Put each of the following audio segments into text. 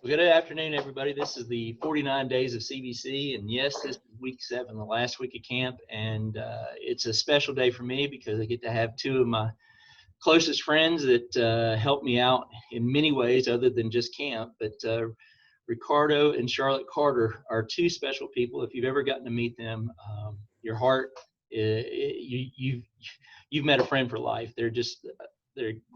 Well, good afternoon, everybody. This is the 49 days of CBC, and yes, this is week 7, the last week of camp, and it's a special day for me because I get to have two of my closest friends that help me out in many ways other than just camp. But Ricardo and Charlotte Carter are two special people. If you've ever gotten to meet them, your heart, you've met a friend for life. They're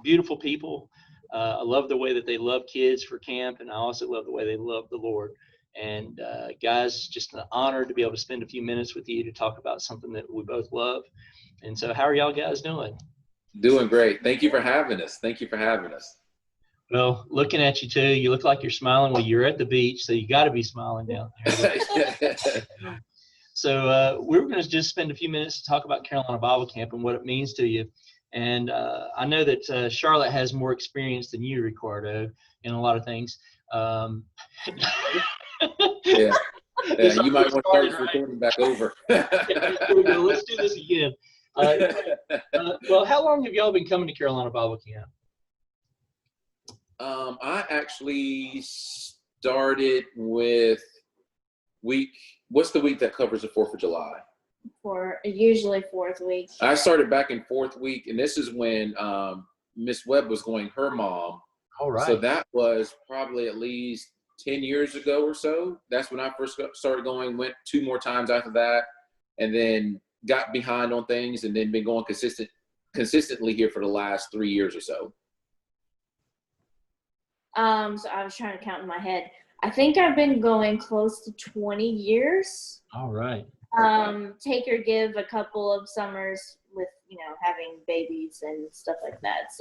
beautiful people. I love the way that they love kids for camp, and I also love the way they love the Lord. And guys, just an honor to be able to spend a few minutes with you to talk about something that we both love. And so how are y'all guys doing? Doing great. Thank you for having us. Thank you for having us. Well, looking at you too, you look like you're smiling. Well, you're at the beach, so you got to be smiling down there. So we're going to just spend a few minutes to talk about Carolina Bible Camp and what it means to you. And I know that Charlotte has more experience than you, Ricardo, in a lot of things. Yeah, you might want to start this recording back over. Here we go. Let's do this again. Well, how long have y'all been coming to Carolina Bible Camp? I actually started with what's the week that covers the 4th of July? Usually fourth week. I started back in 4th week, and this is when Miss Webb was going her mom. All right. So that was probably at least 10 years ago or so. That's when I first started going, went 2 more times after that, and then got behind on things, and then been going consistently here for the last 3 years or so. So I was trying to count in my head. I think I've been going close to 20 years. All right. Take or give a couple of summers with, having babies and stuff like that.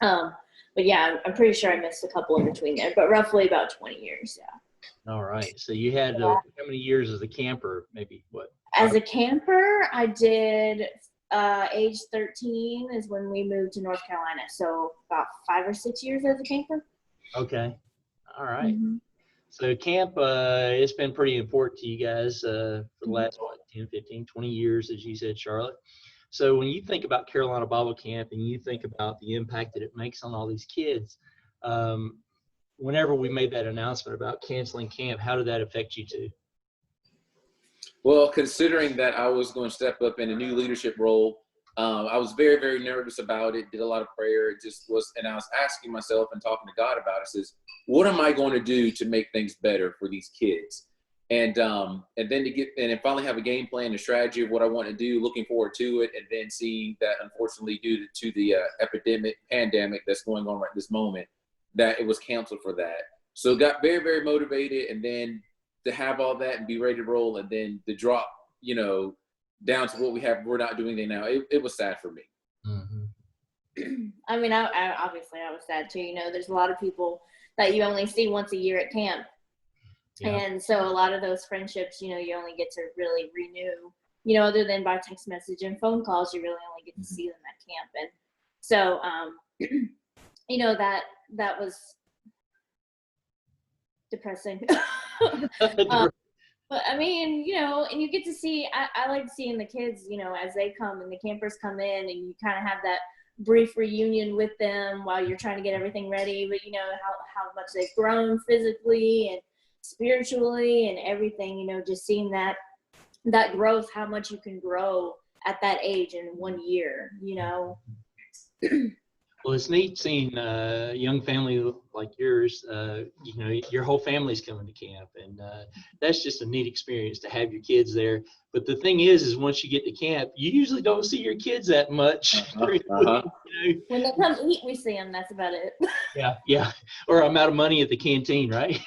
So, but yeah, I'm pretty sure I missed a couple in between there, but roughly about 20 years. Yeah. All right. So you had how many years as a camper? Maybe what? As a camper, I did age 13 is when we moved to North Carolina. So about 5 or 6 years as a camper. Okay. All right. Mm-hmm. So camp, it's been pretty important to you guys for the last, 10, 15, 20 years, as you said, Charlotte. So when you think about Carolina Bible Camp and you think about the impact that it makes on all these kids, whenever we made that announcement about canceling camp, how did that affect you two? Well, considering that I was going to step up in a new leadership role, I was very, very nervous about it, did a lot of prayer. And I was asking myself and talking to God about it, says, what am I going to do to make things better for these kids? And then finally have a game plan, a strategy of what I want to do, looking forward to it, and then seeing that unfortunately due to the pandemic that's going on right this moment, that it was canceled for that. So got very, very motivated, and then to have all that and be ready to roll, and then the drop, down to what we have, we're not doing it now. It was sad for me. Mm-hmm. I mean, I obviously I was sad too. There's a lot of people that you only see once a year at camp. Yeah. And so a lot of those friendships, you only get to really renew, other than by text message and phone calls, you really only get to see them at camp. And so, that was depressing. But I mean, and you get to see, I like seeing the kids, as they come and the campers come in, and you kind of have that brief reunion with them while you're trying to get everything ready. But how much they've grown physically and spiritually and everything, just seeing that growth, how much you can grow at that age in 1 year. Well, it's neat seeing a young family like yours. Your whole family's coming to camp, and that's just a neat experience to have your kids there. But the thing is once you get to camp, you usually don't see your kids that much. When they come eat, we see them. That's about it. Yeah. Or I'm out of money at the canteen, right?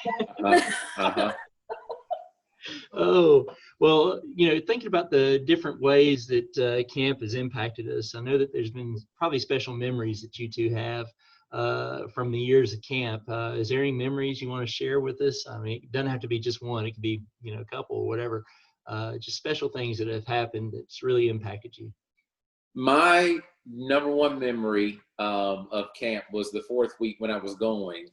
Oh, well, thinking about the different ways that camp has impacted us, I know that there's been probably special memories that you two have from the years of camp. Is there any memories you want to share with us? I mean, it doesn't have to be just one. It could be, a couple or whatever. Just special things that have happened that's really impacted you. My number one memory of camp was the 4th week when I was going.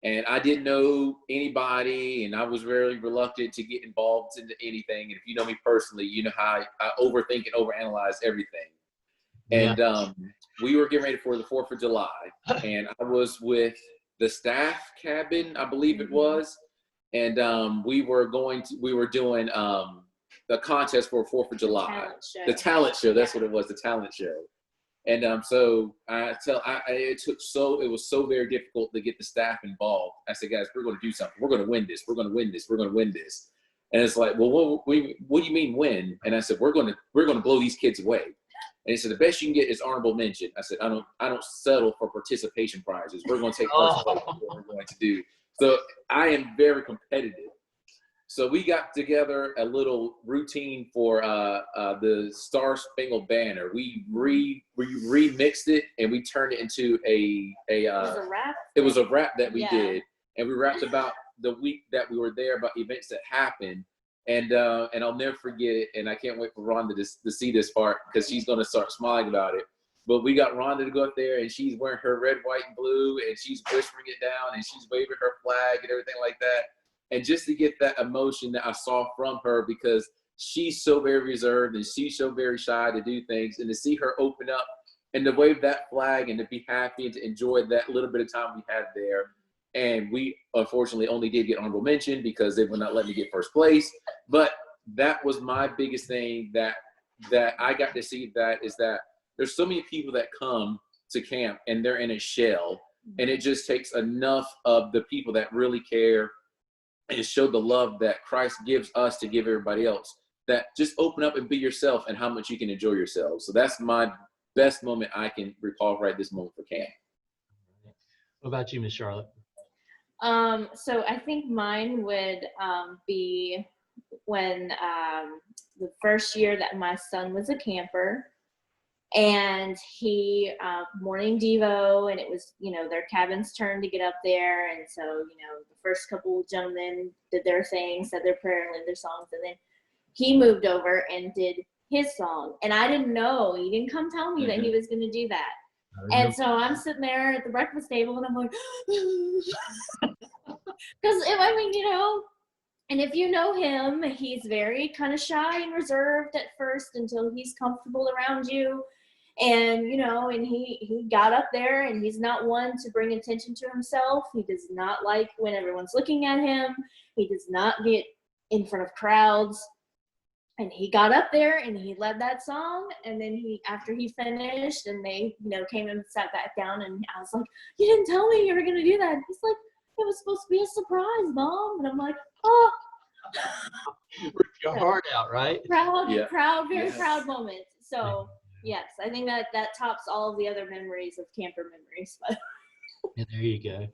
And I didn't know anybody, and I was very reluctant to get involved into anything. And if you know me personally, you know how I overthink and overanalyze everything. And we were getting ready for the 4th of July, and I was with the staff cabin, I believe it was. And we were doing the contest for 4th of July. The talent show. That's what it was, the talent show. And so it was so very difficult to get the staff involved. I said, guys, we're going to do something. We're going to win this. We're going to win this. We're going to win this. And it's like, well, what do you mean win? And I said, we're going to blow these kids away. And he said, the best you can get is honorable mention. I said, I don't settle for participation prizes. We're going to take first place. What we're going to do. So I am very competitive. So we got together a little routine for the Star Spangled Banner. We remixed it and we turned it into it was a rap. It was a rap that we did, and we rapped about the week that we were there, about events that happened. And I'll never forget it. And I can't wait for Rhonda to see this part, because she's gonna start smiling about it. But we got Rhonda to go up there, and she's wearing her red, white, and blue, and she's whispering it down, and she's waving her flag and everything like that. And just to get that emotion that I saw from her, because she's so very reserved and she's so very shy to do things, and to see her open up and to wave that flag and to be happy and to enjoy that little bit of time we had there. And we unfortunately only did get honorable mention because they would not let me get first place. But that was my biggest thing that I got to see, that is that there's so many people that come to camp and they're in a shell, and it just takes enough of the people that really care and show the love that Christ gives us to give everybody else, that just open up and be yourself, and how much you can enjoy yourself. So that's my best moment I can recall right this moment for camp. What about you, Miss Charlotte? So I think mine would be when the first year that my son was a camper, and he morning devo, and it was, their cabin's turn to get up there. And so, the first couple gentlemen did their thing, said their prayer, and led their songs. And then he moved over and did his song. And I didn't know, he didn't come tell me that he was going to do that. And so I'm sitting there at the breakfast table, and I'm like, because and if you know him, he's very kind of shy and reserved at first until he's comfortable around you. And, and he got up there, and he's not one to bring attention to himself. He does not like when everyone's looking at him. He does not get in front of crowds. And he got up there and he led that song. And then after he finished, and they, came and sat back down, and I was like, you didn't tell me you were going to do that. He's like, it was supposed to be a surprise, Mom. And I'm like, oh. Rip your heart out, right? Proud, very proud moment. So yes, I think that tops all of the other memories of camper memories. Yeah, there you go.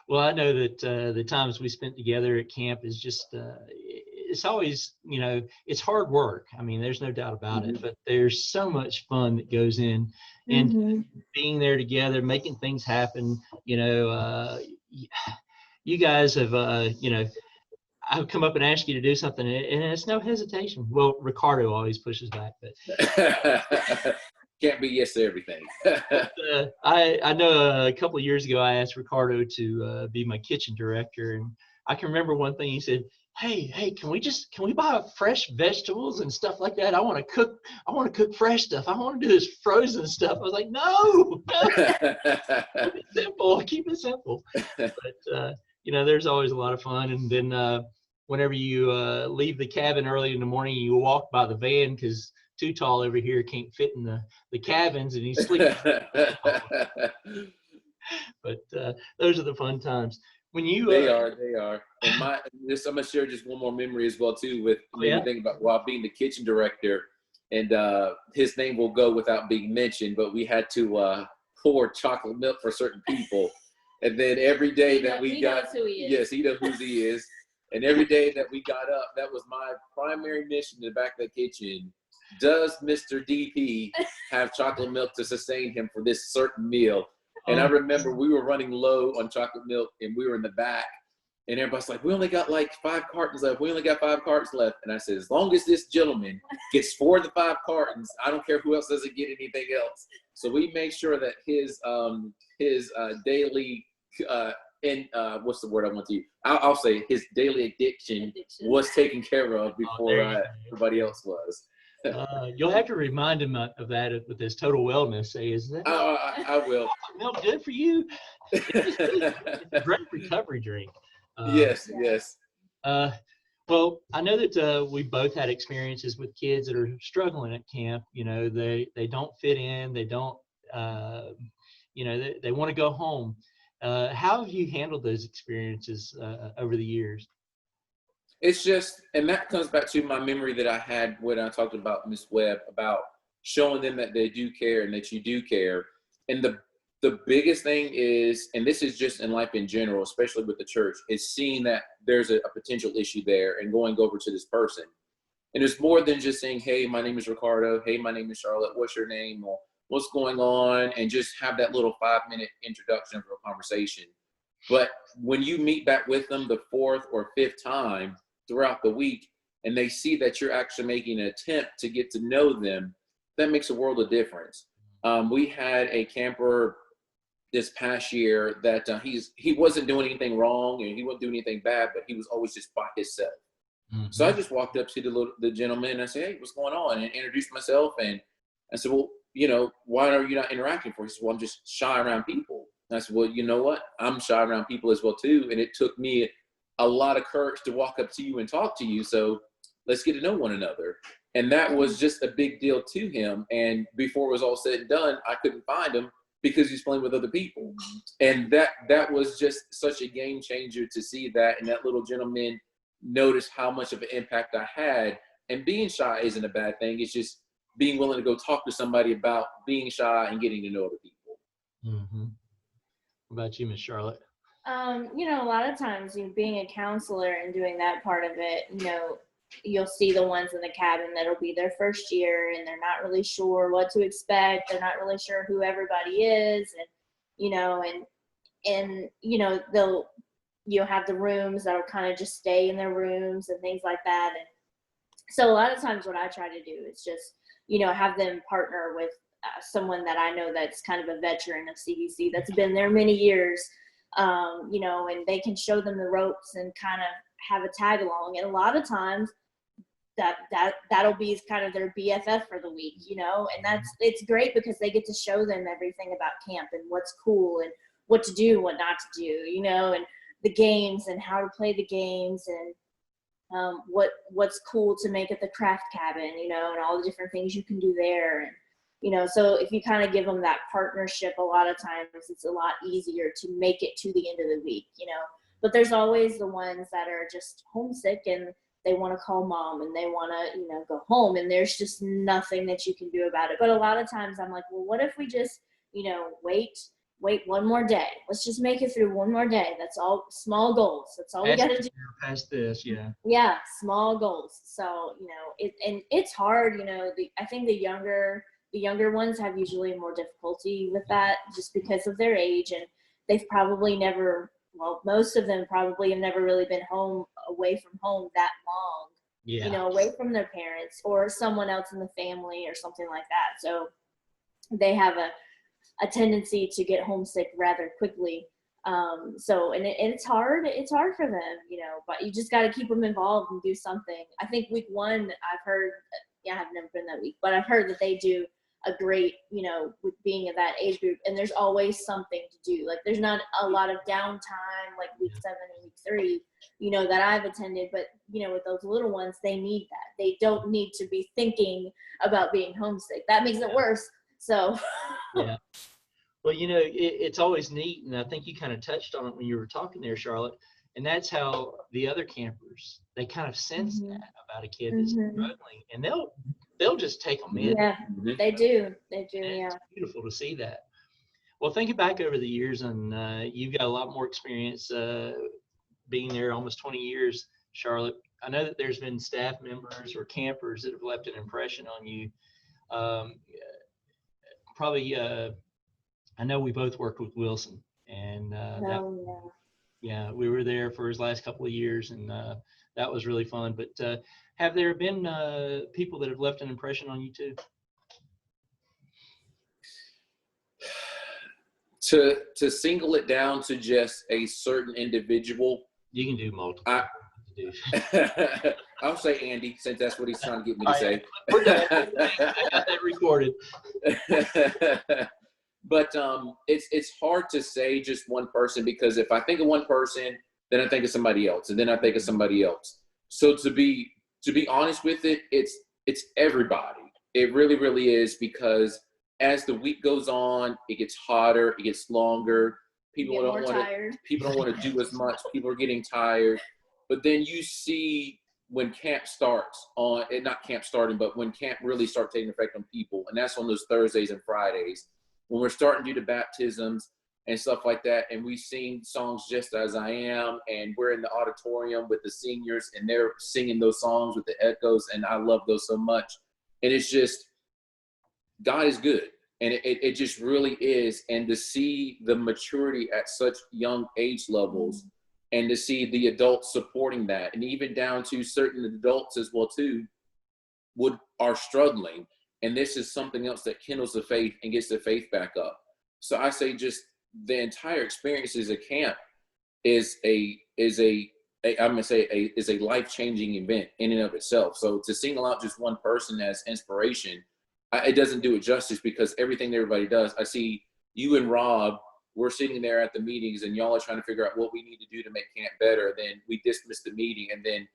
Well, I know that the times we spent together at camp is just, it's always, it's hard work. I mean, there's no doubt about it, but there's so much fun that goes in, and being there together, making things happen. You guys have, I've come up and asked you to do something, and it's no hesitation. Well, Ricardo always pushes back, but can't be yes to everything. I know a couple of years ago I asked Ricardo to be my kitchen director, and I can remember one thing he said, hey, can we buy fresh vegetables and stuff like that? I want to cook fresh stuff. I want to do this frozen stuff. I was like, no. Keep it simple. But there's always a lot of fun. And then whenever you leave the cabin early in the morning, you walk by the van, because Too Tall over here can't fit in the cabins, and he's sleeping. But those are the fun times. When you they are. And I'm gonna share just one more memory as well too, with thinking about while being the kitchen director, and his name will go without being mentioned, but we had to pour chocolate milk for certain people, and then every day that we got, yes, he knows who he is, and every day that we got up, that was my primary mission in the back of the kitchen. Does Mr. DP have chocolate milk to sustain him for this certain meal? And I remember we were running low on chocolate milk, and we were in the back, and everybody's like, we only got like 5 cartons left. We only got 5 cartons left. And I said, as long as this gentleman gets 4 of the 5 cartons, I don't care who else doesn't get anything else. So we made sure that his daily, what's the word I want to use? I'll say his daily addiction was taken care of before everybody else was. You'll have to remind him of that with his total wellness. Say, is that I will. milk good for you? It's a great recovery drink. Yes, yes. Well, I know that we both had experiences with kids that are struggling at camp. You know, they don't fit in. They don't, you know, they want to go home. How have you handled those experiences over the years? It's just, and that comes back to my memory that I had when I talked about Miss Webb, about showing them that they do care and that you do care. And the biggest thing is, and this is just in life in general, especially with the church, is seeing that there's a potential issue there and going over to this person. And it's more than just saying, hey, my name is Ricardo. Hey, my name is Charlotte. What's your name? Or what's going on? And just have that little 5-minute introduction for a conversation. But when you meet back with them the 4th or 5th time throughout the week, and they see that you're actually making an attempt to get to know them, that makes a world of difference. We had a camper this past year that he wasn't doing anything wrong and he wasn't doing anything bad, but he was always just by himself. Mm-hmm. So I just walked up to the gentleman and I said, hey, what's going on? And introduced myself. And I said, well, you know, why are you not interacting for? He said, well, I'm just shy around people. And I said, well, you know what? I'm shy around people as well too. And it took me a lot of courage to walk up to you and talk to you. So let's get to know one another. And that was just a big deal to him. And before it was all said and done, I couldn't find him because he's playing with other people. And that was just such a game changer to see that. And that little gentleman noticed how much of an impact I had. And being shy isn't a bad thing. It's just being willing to go talk to somebody about being shy and getting to know other people. Mm-hmm. What about you, Miss Charlotte? You know, a lot of times, you know, being a counselor and doing that part of it, you know, you'll see the ones in the cabin that'll be their first year and they're not really sure what to expect. They're not really sure who everybody is. And, you know, and, you know, you'll have the rooms that'll kind of just stay in their rooms and things like that. And so a lot of times what I try to do is just, you know, have them partner with someone that I know that's kind of a veteran of CBC that's been there many years, you know, and they can show them the ropes and kind of have a tag along. And a lot of times that'll be kind of their BFF for the week, you know, and it's great because they get to show them everything about camp and what's cool and what to do, what not to do, you know, and the games and how to play the games and what's cool to make at the craft cabin, you know, and all the different things you can do there. And, you know, so if you kind of give them that partnership, a lot of times it's a lot easier to make it to the end of the week, you know. But there's always the ones that are just homesick and they want to call mom and they want to, you know, go home and there's just nothing that you can do about it. But a lot of times I'm like, well, what if we just, you know, wait one more day. Let's just make it through one more day. That's all. Small goals. That's all we got to do. Past this, yeah. Yeah, small goals. So, you know, it's hard, you know, I think the younger ones have usually more difficulty with that just because of their age and they've probably never, well, most of them probably have never really been away from home that long, you know, away from their parents or someone else in the family or something like that. So they have a tendency to get homesick rather quickly. So, and it's hard for them, you know, but you just got to keep them involved and do something. I think week 1, I've heard, I've never been that week, but I've heard that they do a great, you know, with being in that age group and there's always something to do. Like there's not a lot of downtime like week 7 and week 3, you know, that I've attended, but you know, with those little ones, they need that. They don't need to be thinking about being homesick. That makes it worse. So, yeah. Well, you know, it's always neat. And I think you kind of touched on it when you were talking there, Charlotte. And that's how the other campers, they kind of sense that about a kid that's struggling and they'll just take them in. Yeah, they do. They do. Yeah. It's beautiful to see that. Well, thinking back over the years, and you've got a lot more experience being there almost 20 years, Charlotte. I know that there's been staff members or campers that have left an impression on you. Probably, I know we both worked with Wilson, and we were there for his last couple of years, and that was really fun. But have there been people that have left an impression on you too? To single it down to just a certain individual, you can do multiple. to do. I'll say Andy, since that's what he's trying to get me to say. We're done. I got that recorded. But it's hard to say just one person, because if I think of one person, then I think of somebody else, and then I think of somebody else. So to be honest with it, it's everybody. It really, really is, because as the week goes on, it gets hotter, it gets longer. People don't want to do as much. People are getting tired. But then you see when camp starts on, and not camp starting, but when camp really starts taking effect on people, and that's on those Thursdays and Fridays, when we're starting to do the baptisms and stuff like that, and we sing songs Just As I Am, and we're in the auditorium with the seniors, and they're singing those songs with the echoes, and I love those so much. And it's just, God is good, and it just really is. And to see the maturity at such young age levels, and to see the adults supporting that, and even down to certain adults as well too, are struggling. And this is something else that kindles the faith and gets the faith back up. So I say just the entire experience as a camp is a life-changing event in and of itself. So to single out just one person as inspiration, it doesn't do it justice, because everything that everybody does, I see you and Rob, we're sitting there at the meetings, and y'all are trying to figure out what we need to do to make camp better. Then we dismiss the meeting, and then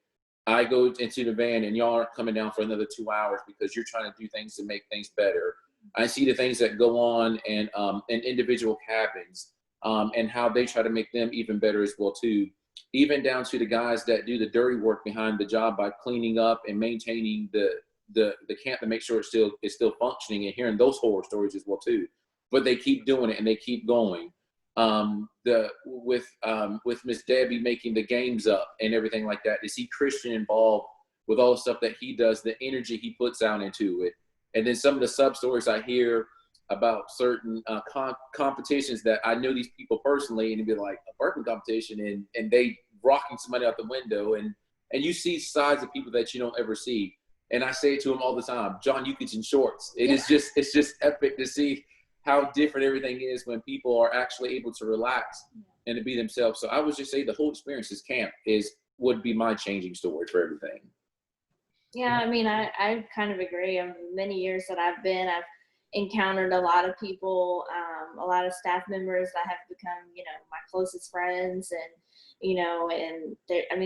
I go into the van, and y'all aren't coming down for another 2 hours because you're trying to do things to make things better. I see the things that go on in individual cabins, and how they try to make them even better as well too. Even down to the guys that do the dirty work behind the job by cleaning up and maintaining the camp to make sure it's still functioning, and hearing those horror stories as well too. But they keep doing it, and they keep going. With Miss Debbie making the games up and everything like that, to see Christian involved with all the stuff that he does, the energy he puts out into it. And then some of the sub stories I hear about certain competitions that I know these people personally, and it'd be like a burping competition, and they rocking somebody out the window, and you see sides of people that you don't ever see. And I say to them all the time, John Yukich in shorts. It's just epic to see how different everything is when people are actually able to relax and to be themselves. So I would just say the whole experience as camp would be my changing story for everything. Yeah, I mean, I kind of agree. Many years that I've been, I've encountered a lot of people, a lot of staff members that have become, my closest friends, and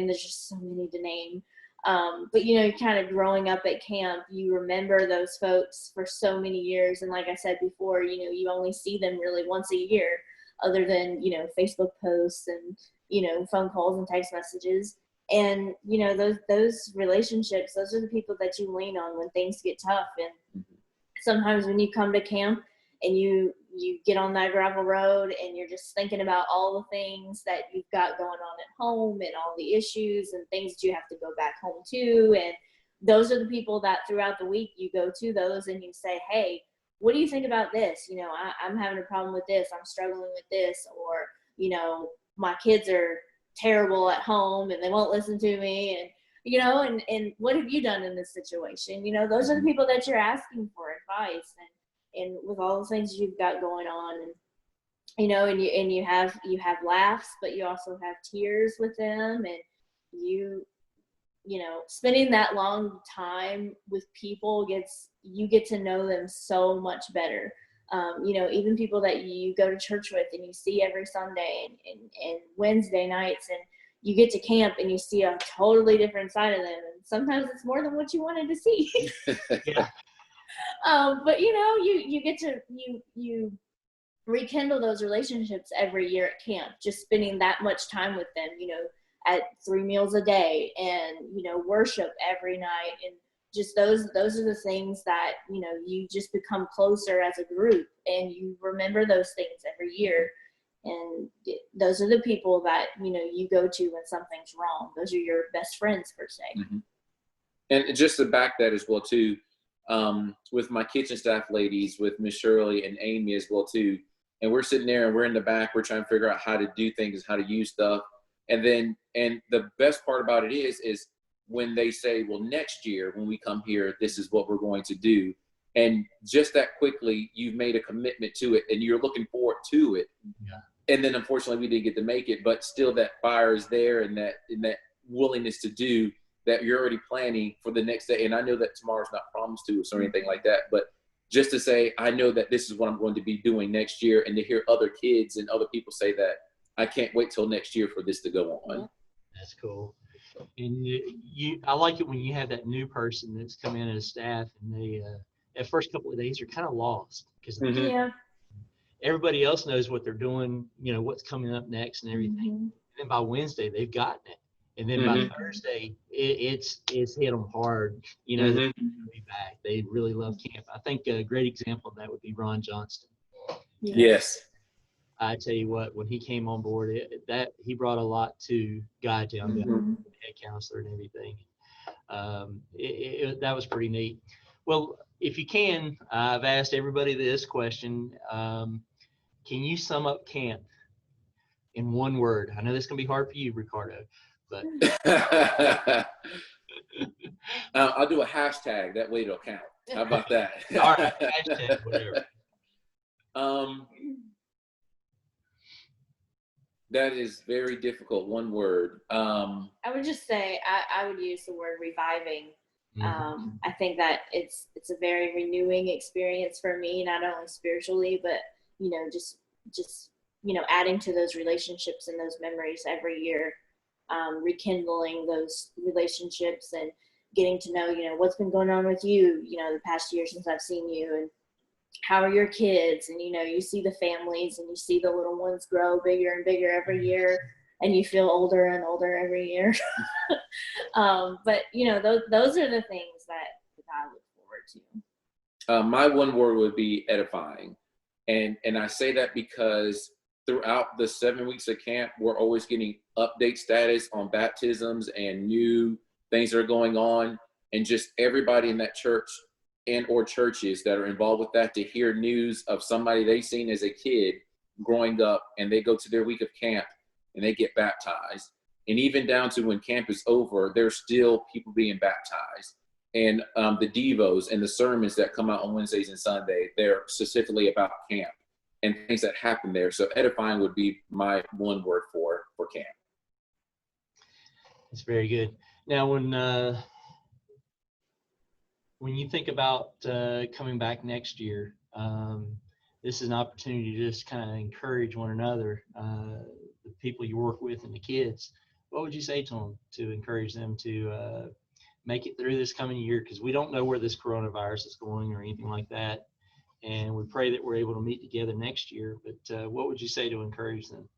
there's just so many to name. But kind of growing up at camp, you remember those folks for so many years. And like I said before, you only see them really once a year, other than, Facebook posts and, phone calls and text messages. And, those relationships, those are the people that you lean on when things get tough. And sometimes when you come to camp and you get on that gravel road and you're just thinking about all the things that you've got going on at home and all the issues and things that you have to go back home to. And those are the people that throughout the week you go to those and you say, hey, what do you think about this? I'm having a problem with this. I'm struggling with this. Or, my kids are terrible at home and they won't listen to me. And, and what have you done in this situation? Those are the people that you're asking for advice. And with all the things you've got going on, and you have laughs, but you also have tears with them, and you spending that long time with people you get to know them so much better. Even people that you go to church with and you see every Sunday and Wednesday nights, and you get to camp and you see a totally different side of them, and sometimes it's more than what you wanted to see. Yeah. But you get to you rekindle those relationships every year at camp, just spending that much time with them, at 3 meals a day, and worship every night, and just those are the things that you just become closer as a group, and you remember those things every year. And those are the people that you go to when something's wrong. Those are your best friends per se. Mm-hmm. And just to back that as well too, with my kitchen staff ladies, with Miss Shirley and Amy as well too, and we're sitting there and we're in the back, we're trying to figure out how to do things, how to use stuff. And the best part about it is when they say, well, next year when we come here, this is what we're going to do. And just that quickly, you've made a commitment to it and you're looking forward to it. Yeah. And then unfortunately we didn't get to make it, but still that fire is there, and that willingness to do that you're already planning for the next day. And I know that tomorrow's not promised to us or anything like that, but just to say, I know that this is what I'm going to be doing next year, and to hear other kids and other people say that, I can't wait till next year for this to go on. That's cool. And I like it when you have that new person that's come in as staff, and they, at first couple of days, are kind of lost because everybody else knows what they're doing, what's coming up next and everything. And then by Wednesday, they've gotten it. And then by Thursday, it's hit them hard. They're going to be back. They really love camp. I think a great example of that would be Ron Johnston. Yes. I tell you what, when he came on board, he brought a lot to Guytown, head counselor and everything. That was pretty neat. Well, if you can, I've asked everybody this question. Can you sum up camp in one word? I know this can be hard for you, Ricardo, but I'll do a hashtag. That way it'll count. How about that? All right, hashtag whatever. That is very difficult. One word. I would just say I would use the word reviving. I think that it's a very renewing experience for me, not only spiritually, but just adding to those relationships and those memories every year, rekindling those relationships and getting to know what's been going on with you the past year since I've seen you, and how are your kids, and you see the families and you see the little ones grow bigger and bigger every year, and you feel older and older every year. But those are the things that I look forward to. My one word would be edifying, and I say that because throughout the 7 weeks of camp, we're always getting update status on baptisms and new things that are going on, and just everybody in that church and or churches that are involved with that, to hear news of somebody they've seen as a kid growing up, and they go to their week of camp and they get baptized. And even down to when camp is over, there's still people being baptized. And the devos and the sermons that come out on Wednesdays and Sunday, they're specifically about camp and things that happen there. So edifying would be my one word for camp. That's very good. Now, when you think about coming back next year, this is an opportunity to just kind of encourage one another, the people you work with and the kids. What would you say to them to encourage them to make it through this coming year? Because we don't know where this coronavirus is going or anything like that. And we pray that we're able to meet together next year. But what would you say to encourage them?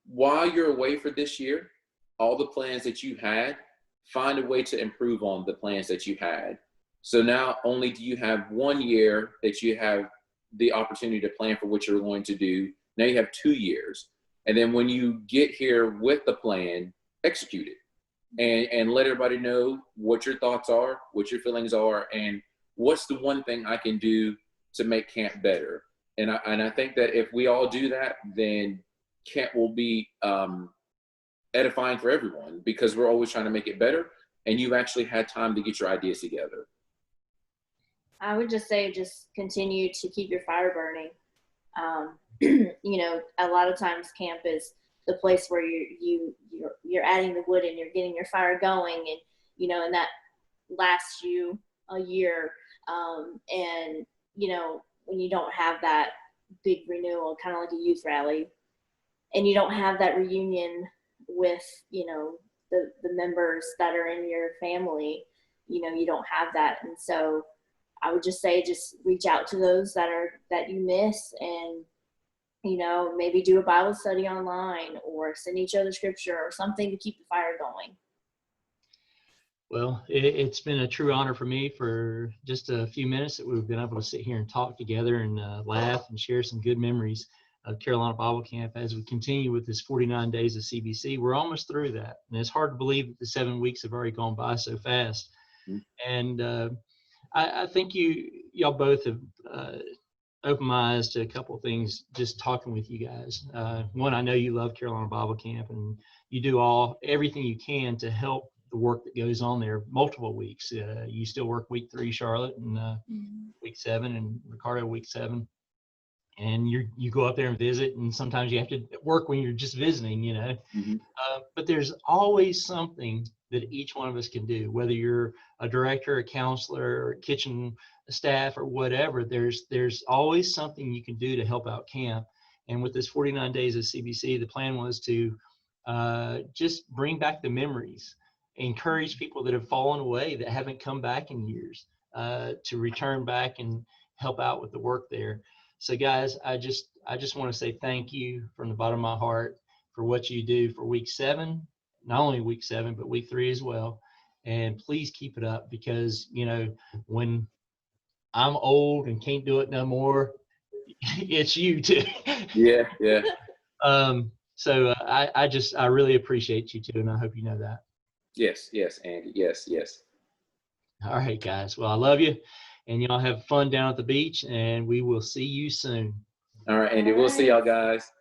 While you're away for this year, all the plans that you had, find a way to improve on the plans that you had. So not only do you have 1 year that you have the opportunity to plan for what you're going to do, now you have 2 years. And then when you get here with the plan, execute it and let everybody know what your thoughts are, what your feelings are, and what's the one thing I can do to make camp better. And I think that if we all do that, then camp will be edifying for everyone, because we're always trying to make it better, and you've actually had time to get your ideas together. I would just say, just continue to keep your fire burning. A lot of times camp is the place where you're adding the wood and you're getting your fire going, and that lasts you a year. And when you don't have that big renewal, kind of like a youth rally, and you don't have that reunion with the members that are in your family, you don't have that. And so I would just say, just reach out to those that you miss, and maybe do a Bible study online, or send each other scripture or something to keep the fire going. Well, it's been a true honor for me for just a few minutes that we've been able to sit here and talk together and laugh and share some good memories of Carolina Bible Camp as we continue with this 49 days of CBC. We're almost through that, and it's hard to believe that the 7 weeks have already gone by so fast. And I think y'all both have opened my eyes to a couple of things just talking with you guys. One, I know you love Carolina Bible Camp, and you do everything you can to help the work that goes on there multiple weeks. You still work week 3, Charlotte, and week 7, and Ricardo week 7. and you go up there and visit, and sometimes you have to work when you're just visiting, you know. Mhm. But there's always something that each one of us can do, whether you're a director, a counselor, or kitchen staff, or whatever. There's always something you can do to help out camp. And with this 49 days of CBC, the plan was to just bring back the memories, encourage people that have fallen away, that haven't come back in years, to return back and help out with the work there. So guys, I just want to say thank you from the bottom of my heart for what you do for week 7, not only week 7, but week 3 as well. And please keep it up, because, you know, when I'm old and can't do it no more, it's you too. Yeah, yeah. So I really appreciate you too, and I hope you know that. Yes, yes, Andy. Yes, yes. All right, guys. Well, I love you, and y'all have fun down at the beach, and we will see you soon. All right, Andy. We'll see y'all guys.